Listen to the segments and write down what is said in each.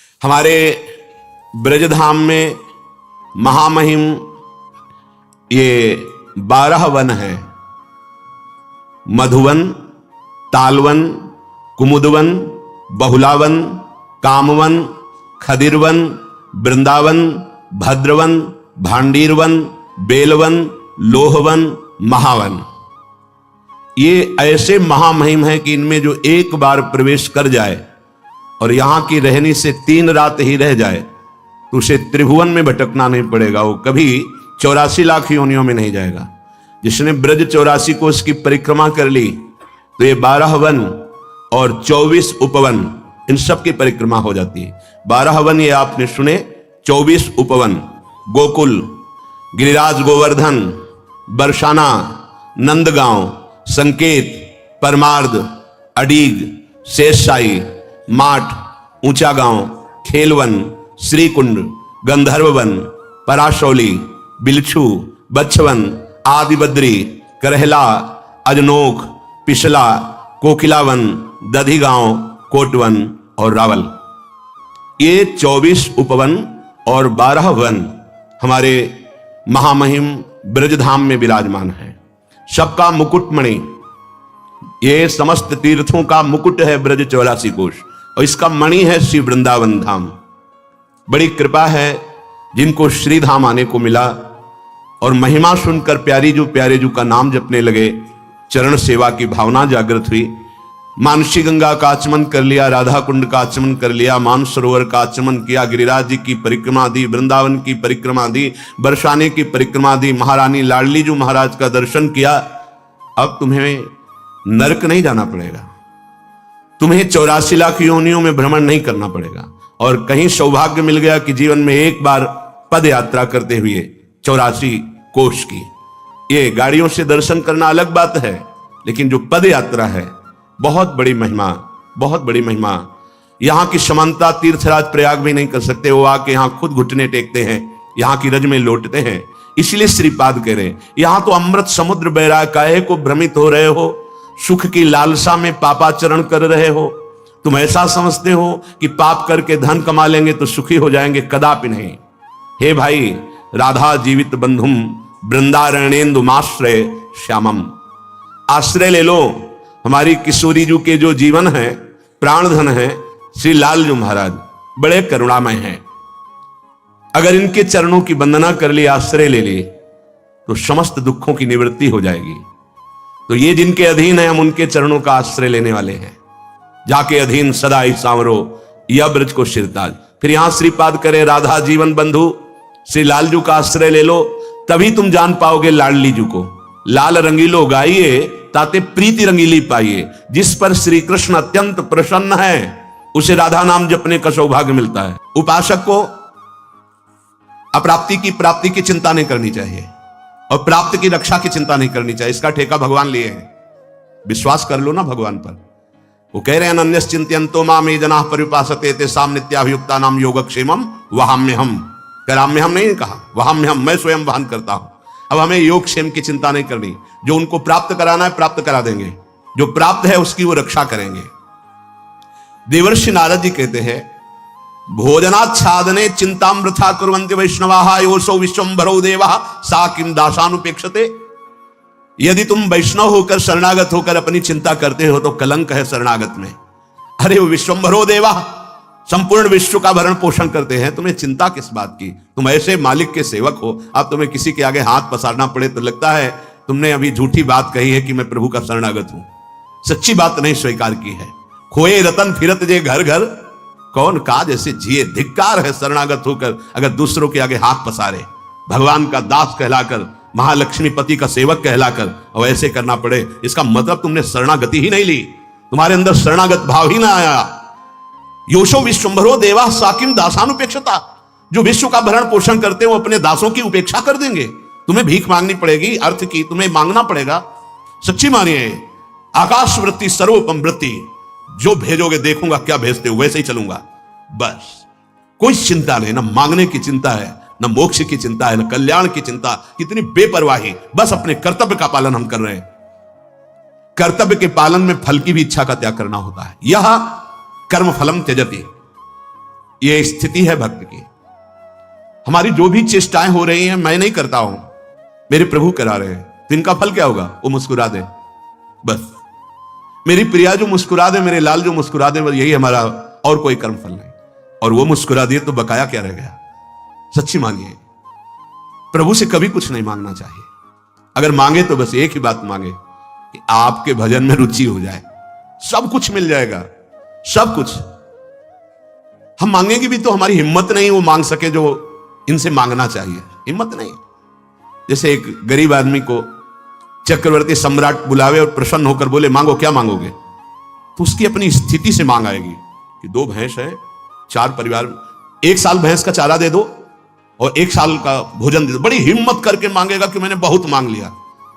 हमारे ब्रजधाम में महामहिम ये 12 वन हैं। मधुवन, तालवन, कुमुदवन, बहुलावन, कामवन, खदिरवन, वृंदावन, भद्रवन, भांडीरवन, बेलवन, लोहवन, महावन। ये ऐसे महामहिम हैं कि इनमें जो एक बार प्रवेश कर जाए और यहां की रहनी से 3 रात ही रह जाए तो उसे त्रिभुवन में भटकना नहीं पड़ेगा। वो कभी 84 लाख योनियों में नहीं जाएगा। जिसने ब्रज 84 कोष की परिक्रमा कर ली तो ये 12 वन और 24 उपवन, इन सब की परिक्रमा हो जाती है। 12 वन ये आपने सुने, 24 उपवन, गोकुल, गिरिराज गोवर्धन, बरसाना, नंदगांव, संकेत, परमार्द, अडीग, शेषशाही, माठ, ऊंचा गांव, खेलवन, श्रीकुंड, गंधर्ववन, पराशौली, बिलछू, बच्छवन, आदिबद्री, करहला, अजनोख, पिछला, कोकिलावन, दधिगांव, कोटवन और रावल। ये 24 उपवन और 12 वन हमारे महामहिम ब्रजधाम में विराजमान है। सबका मुकुटमणि, ये समस्त तीर्थों का मुकुट है ब्रज 84 कोष और इसका मणि है श्री वृंदावन धाम। बड़ी कृपा है जिनको श्री धाम आने को मिला और महिमा सुनकर प्यारी जू का नाम जपने लगे, चरण सेवा की भावना जागृत हुई। मानसी गंगा का आचमन कर लिया, राधा कुंड का आचमन कर लिया, मानसरोवर का आचमन किया, गिरिराज जी की परिक्रमा दी, वृंदावन की परिक्रमा दी, बरसाने की परिक्रमा दी, महारानी लाडली जू महाराज का दर्शन किया। अब तुम्हें नरक नहीं जाना पड़ेगा, तुम्हें 84 लाख योनियों में भ्रमण नहीं करना पड़ेगा। और कहीं सौभाग्य मिल गया कि जीवन में एक बार पद यात्रा करते हुए 84 कोष की, ये गाड़ियों से दर्शन करना अलग बात है, लेकिन जो पद यात्रा है बहुत बड़ी महिमा, बहुत बड़ी महिमा। यहां की समानता तीर्थराज प्रयाग भी नहीं कर सकते। वो आके यहां खुद घुटने टेकते हैं, यहां की रज में लौटते हैं। इसलिए श्रीपाद कह रहे हैं यहां तो अमृत समुद्र बह रहा है, काहे को भ्रमित हो रहे हो, सुख की लालसा में पापाचरण कर रहे हो। तुम ऐसा समझते हो कि पाप करके धन कमा लेंगे तो सुखी हो जाएंगे, कदापि नहीं। हे भाई, राधा जीवित बंधुम वृंदारण्येन्दुमाश्रय श्यामम, आश्रय ले लो हमारी किशोरी जू के जो जीवन है, प्राण धन है, श्री लाल जू महाराज बड़े करुणामय हैं। अगर इनके चरणों की वंदना कर ली, आश्रय ले ली तो समस्त दुखों की निवृत्ति हो जाएगी। तो ये जिनके अधीन है, हम उनके चरणों का आश्रय लेने वाले हैं। जाके अधीन सदा ही सांवरो यह ब्रज को शिरताज। फिर यहां श्रीपाद करे राधा जीवन बंधु श्री लालजू का आश्रय ले लो, तभी तुम जान पाओगे लाडली जू को। लाल रंगीलो गाइए ताते प्रीति रंगीली पाइए। जिस पर श्री कृष्ण अत्यंत प्रसन्न है उसे राधा नाम जपने का सौभाग्य मिलता है। उपासक को अप्राप्ति की प्राप्ति की चिंता नहीं करनी चाहिए और प्राप्त की रक्षा की चिंता नहीं करनी चाहिए। इसका ठेका भगवान लिए हैं। विश्वास कर लो ना भगवान पर। वो कह रहे हैं अनन्यस चिंतयन्तो माम ये जनाः पर्युपासते तेषां नित्याभियुक्ता नाम योगक्षेमम वहाम्यहम्। कराम्यहम् नहीं कहा, वहाम्यहम्, मैं स्वयं वहन करता हूं। अब हमें योगक्षेम की चिंता नहीं करनी। जो उनको प्राप्त कराना है प्राप्त करा देंगे, जो प्राप्त है उसकी वो रक्षा करेंगे। देवर्षि नारद जी कहते हैं भोजनाच्छादने चिंतां वृथा कुर्वन्ति वैष्णवाः योऽसौ विश्वम्भरो देवः सा किं दासानुपेक्षते। यदि तुम वैष्णव होकर शरणागत होकर अपनी चिंता करते हो तो कलंक है शरणागत में। अरे वो विश्वम्भरो देवः, संपूर्ण विश्व का भरण पोषण करते हैं, तुम्हें चिंता किस बात की। तुम ऐसे मालिक के सेवक हो, अब तुम्हें किसी के आगे हाथ पसारना पड़े तो लगता है तुमने अभी झूठी बात कही है कि मैं प्रभु का शरणागत हूं। सच्ची बात नहीं स्वीकार की है। खोए रतन फिरत जे घर घर, कौन काज ऐसे जिए। धिक्कार है शरणागत होकर अगर दूसरों के आगे हाथ पसारे। भगवान का दास कहलाकर, महालक्ष्मी पति का सेवक कहलाकर और ऐसे करना पड़े, इसका मतलब तुमने शरणागति ही नहीं ली, तुम्हारे अंदर शरणागत भाव ही ना आया। योशो विश्वम्भरो देवा सा किं दासानुपेक्षता। जो विश्व का भरण पोषण करते हैं वो अपने दासों की उपेक्षा कर देंगे। तुम्हें भीख मांगनी पड़ेगी, अर्थ की तुम्हें मांगना पड़ेगा। सच्ची मानिए, आकाश वृत्ति सर्वोपम वृत्ति, जो भेजोगे देखूंगा क्या भेजते हो, वैसे ही चलूंगा। बस कोई चिंता नहीं, ना मांगने की चिंता है, न मोक्ष की चिंता है, न कल्याण की चिंता। कितनी बेपरवाही, बस अपने कर्तव्य का पालन हम कर रहे हैं। कर्तव्य के पालन में फल की भी इच्छा का त्याग करना होता है। यह कर्म फलम त्यजति। ये स्थिति है भक्त की। हमारी जो भी चेष्टाएं हो रही हैं, मैं नहीं करता हूं, मेरे प्रभु करा रहे हैं, तो इनका फल क्या होगा? वो मुस्कुरा दे, बस। मेरी प्रिया जो मुस्कुरा दे, मेरे लाल जो मुस्कुरा दे, बस यही हमारा, और कोई कर्म फल नहीं। और वो मुस्कुरा दिए तो बकाया क्या रह गया? सच्ची मानिए, प्रभु से कभी कुछ नहीं मांगना चाहिए। अगर मांगे तो बस एक ही बात मांगे कि आपके भजन में रुचि हो जाए, सब कुछ मिल जाएगा, सब कुछ। हम मांगेंगे भी तो हमारी हिम्मत नहीं वो मांग सके जो इनसे मांगना चाहिए, हिम्मत नहीं। जैसे एक गरीब आदमी को चक्रवर्ती सम्राट बुलावे और प्रसन्न होकर बोले मांगो, क्या मांगोगे? तो उसकी अपनी स्थिति से मांग आएगी कि 2 भैंस है, 4 परिवार, 1 साल भैंस का चारा दे दो और 1 साल का भोजन दे दो। बड़ी हिम्मत करके मांगेगा कि मैंने बहुत मांग लिया।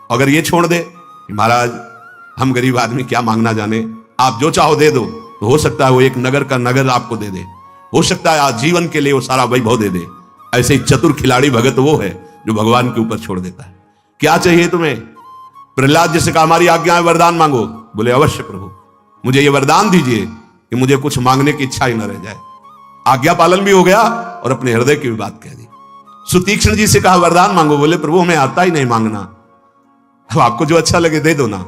अगर ये छोड़ दे कि महाराज हम गरीब आदमी क्या मांगना जाने, आप जो चाहो दे दो, तो हो सकता है वो एक नगर का नगर आपको दे दे, हो सकता है आजीवन के लिए वो सारा वैभव दे दे। ऐसे ही चतुर खिलाड़ी भगत वो है जो भगवान के ऊपर छोड़ देता है। क्या चाहिए तुम्हें? प्रहलाद जी से कहा हमारी आज्ञा है, वरदान मांगो। बोले अवश्य प्रभु, मुझे ये वरदान दीजिए कि मुझे कुछ मांगने की इच्छा ही न रह जाए। आज्ञा पालन भी हो गया और अपने हृदय की भी बात कह दी। सुतीक्ष्ण जी से कहा वरदान मांगो। बोले प्रभु हमें आता ही नहीं मांगना, अब आपको जो अच्छा लगे दे दो ना।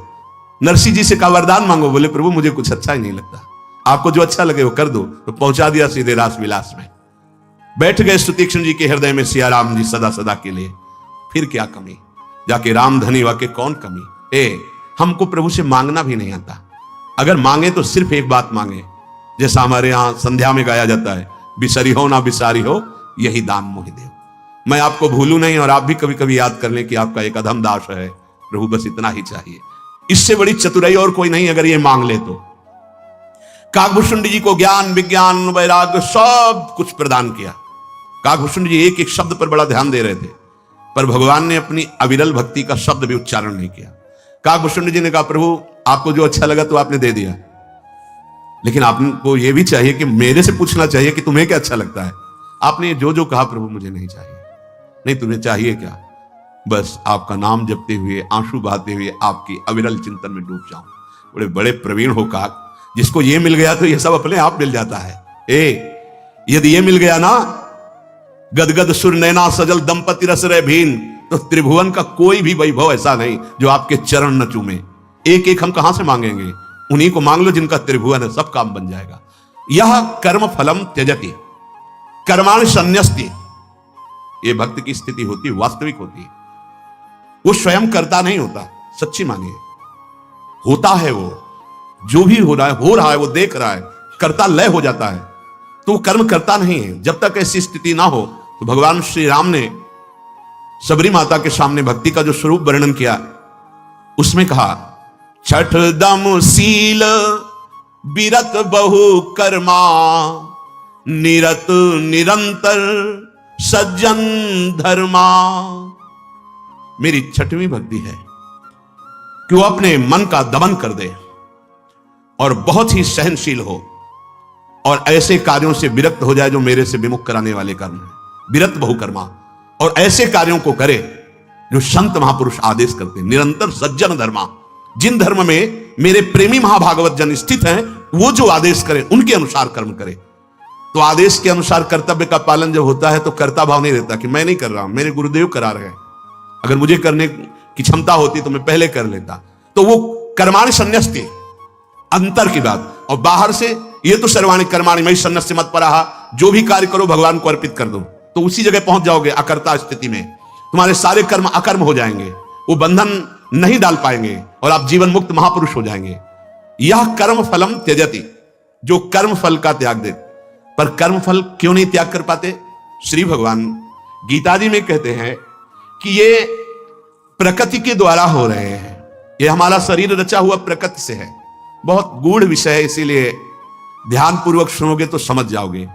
नरसिंह जी से कहा वरदान मांगो। बोले प्रभु मुझे कुछ अच्छा ही नहीं लगता, आपको जो अच्छा लगे वो कर दो। तो पहुंचा दिया सीधे रास विलास में। बैठ गए सुतीक्ष्ण जी के हृदय में सिया राम जी सदा सदा के लिए। फिर क्या कमी, जाके राम धनी वाके कौन कमी। हमको प्रभु से मांगना भी नहीं आता। अगर मांगे तो सिर्फ एक बात मांगे, जैसा हमारे यहां संध्या में गाया जाता है, बिसरी हो ना बिसारी हो यही दान मोहि देव। मैं आपको भूलू नहीं और आप भी कभी कभी याद कर लें कि आपका एक अधम दास है प्रभु, बस इतना ही चाहिए। इससे बड़ी चतुराई और कोई नहीं अगर ये मांग ले तो। काकभूषुंड जी को ज्ञान विज्ञान वैराग्य सब कुछ प्रदान किया। काकभूषुंड जी एक एक शब्द पर बड़ा ध्यान दे रहे थे, पर भगवान ने अपनी अविरल भक्ति का शब्द भी उच्चारण नहीं किया। काकभूषुंड जी ने कहा प्रभु आपको जो अच्छा लगा तो आपने दे दिया, लेकिन आपको यह भी चाहिए कि मेरे से पूछना चाहिए कि तुम्हें क्या अच्छा लगता है। आपने जो जो कहा प्रभु मुझे नहीं चाहिए। नहीं तुम्हें चाहिए क्या? बस आपका नाम जपते हुए आंसू बहाते हुए आपकी अविरल चिंतन में डूब जाऊं। बड़े बड़े प्रवीण हो काक, जिसको ये मिल गया तो ये सब अपने आप मिल जाता है। यदि ये मिल गया ना, गदगद सुर नैना सजल दंपति रस रे भीन, तो त्रिभुवन का कोई भी वैभव ऐसा नहीं जो आपके चरण न चूमे। एक एक हम कहां से मांगेंगे? उन्हीं को मांग लो जिनका त्रिभुवन है, सब काम बन जाएगा। यह कर्म फलम त्यजति कर्माण संन्यस्ति, ये भक्त की स्थिति होती, वास्तविक होती है। वो स्वयं करता नहीं होता, सच्ची मानिए, होता है वो। जो भी हो रहा है वो देख रहा है, कर्ता लय हो जाता है, तो वो कर्म करता नहीं है। जब तक ऐसी स्थिति ना हो तो भगवान श्री राम ने सबरी माता के सामने भक्ति का जो स्वरूप वर्णन किया, उसमें कहा छठ दम सील बिरत बहु कर्मा, निरत निरंतर सज्जन धर्मा। मेरी छठवीं भक्ति है कि वो अपने मन का दमन कर दे और बहुत ही सहनशील हो और ऐसे कार्यों से विरक्त हो जाए जो मेरे से विमुख कराने वाले कर्म हैं। विरत बहुकर्मा, और ऐसे कार्यों को करे जो संत महापुरुष आदेश करते हैं। निरंतर सज्जन धर्मा, जिन धर्म में मेरे प्रेमी महाभागवत जन स्थित हैं वो जो आदेश करें उनके अनुसार कर्म करे। तो आदेश के अनुसार कर्तव्य का पालन जब होता है तो कर्ता भाव नहीं रहता कि मैं नहीं कर रहा हूं, मेरे गुरुदेव करा रहे हैं, अगर मुझे करने की क्षमता होती तो मैं पहले कर लेता। तो वो कर्माणि संन्यस्ति, अंतर की बात। और बाहर से ये तो सर्वाणि कर्माणि मयि सन्न्यस्य मत्परः, जो भी कार्य करो भगवान को अर्पित कर दो, तो उसी जगह पहुंच जाओगे अकर्ता स्थिति में। तुम्हारे सारे कर्म अकर्म हो जाएंगे, वो बंधन नहीं डाल पाएंगे और आप जीवन मुक्त महापुरुष हो जाएंगे। यह कर्म फलम त्यजति, जो कर्म फल का त्याग दे। पर कर्म फल क्यों नहीं त्याग कर पाते? श्री भगवान गीता जी में कहते हैं कि ये प्रकृति के द्वारा हो रहे हैं, ये हमारा शरीर रचा हुआ प्रकृति से है। बहुत गूढ़ विषय है, इसीलिए ध्यान पूर्वक सुनोगे तो समझ जाओगे।